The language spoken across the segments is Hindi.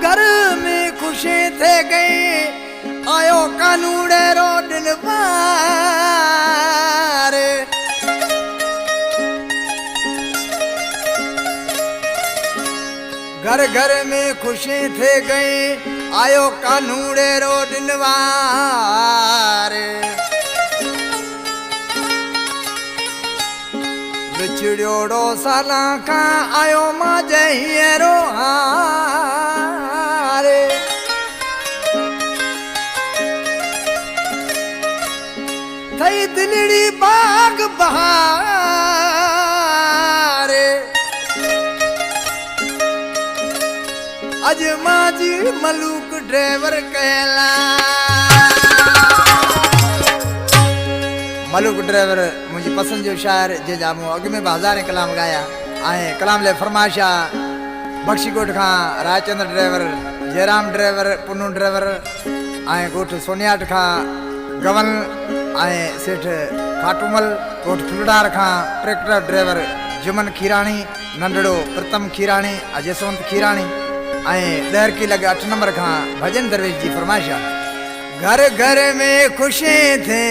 घर में खुशी थे गई आयो कानूड़े रो दिलवार घर घर में खुशी थे गई आयो कानूड़े रो दिलवार बिछड़ोड़ो साला का आयो माजे हीरो हारे थई दिलड़ी बाग बहारे अज माजी मलूक ड्राइवर कहला मलूक ड्राइवर मुझी पसंद जो शायर जे जामू अग में बाजार कलाम गाया आए कलाम ले फरमाशा बख्शीकोट खां Rajchandra driver Jairam driver पुनू driver आए गोठ सोनियाट खां गवन आए सेठ खाटूमल गोठ फुलडार खां ट्रैक्टर ड्राइवर जुमन खीराणी नंदड़ो प्रथम खीराणी जसवंत खीराणी आए दहर की लगे 8 नंबर खां भजन दरवेश जी फरमाशा घर घर में खुशी थे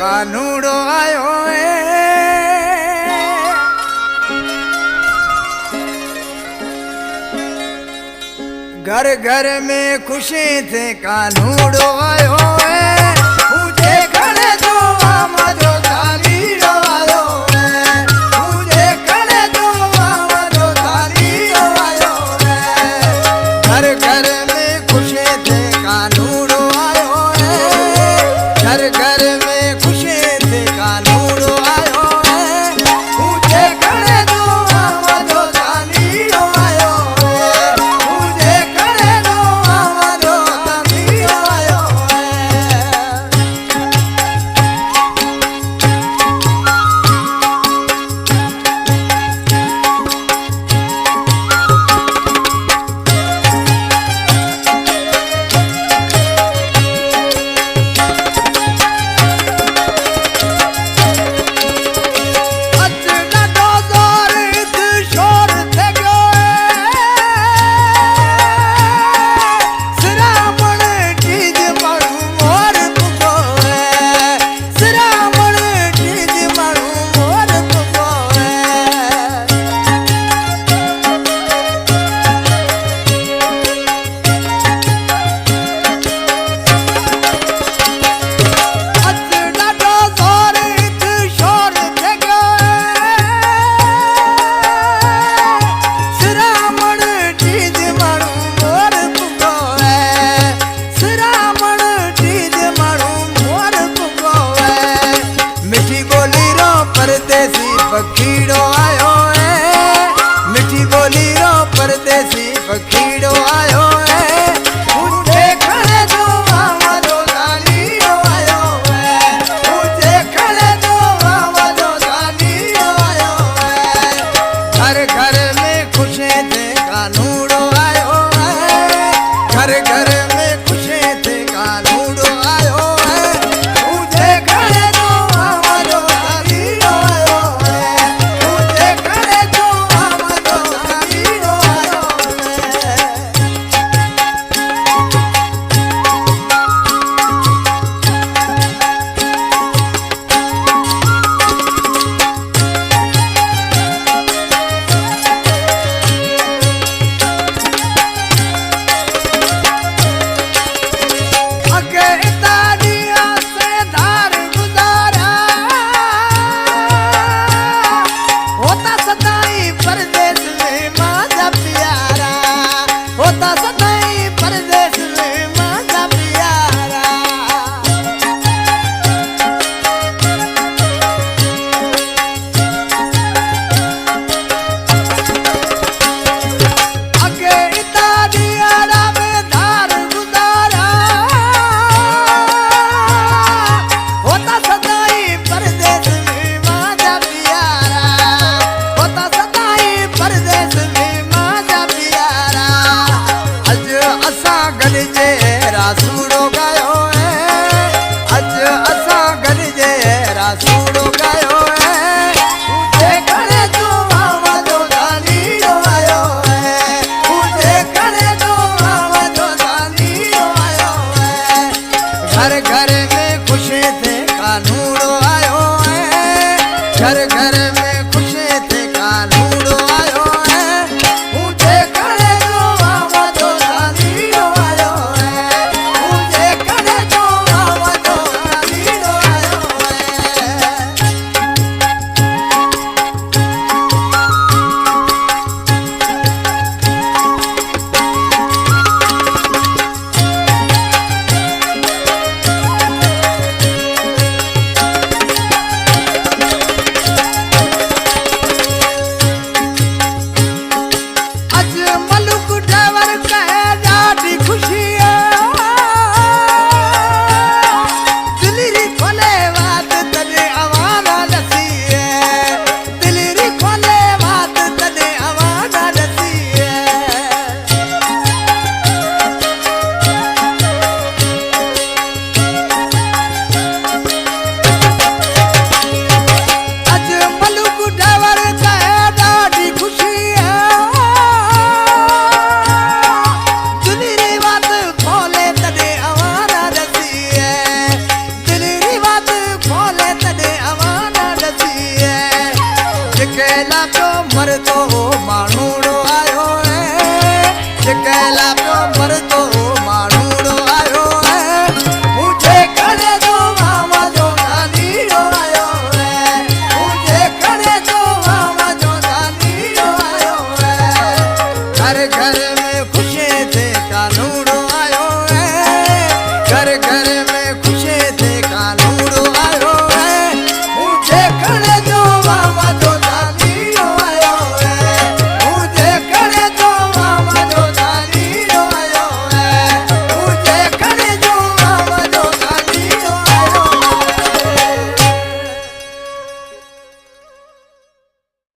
कानूड़ो आयो घर घर में खुशी थे कानूड़ो आयो मुझे खड़े दो आमदो तालीरो आयो मुझे खड़े दो आमदो तालीरो आयो घर घर में खुशी थे कानूड़ो आयो घर घर में खुशी थे कानूड़ो आयो मुझे खड़े दो आमदो तालीरो आयो मुझे खड़े दो आमदो तालीरो आयो पखीड़ो आयो है मिठी बोली रो परदेसी पखीड़ो आयो है मुझे खड़े दो आमदो तालीरो आयो है मुझे खड़े दो आमदो तालीरो आयो है घर घर में खुशी थे कानूड़ो आयो है घर घर में खुशी थे कानूड़ो आयो है मुझे खड़े दो आमदो तालीरो आयो है मुझे खड़े दो आमदो तालीरो आयो है मुझे घर घर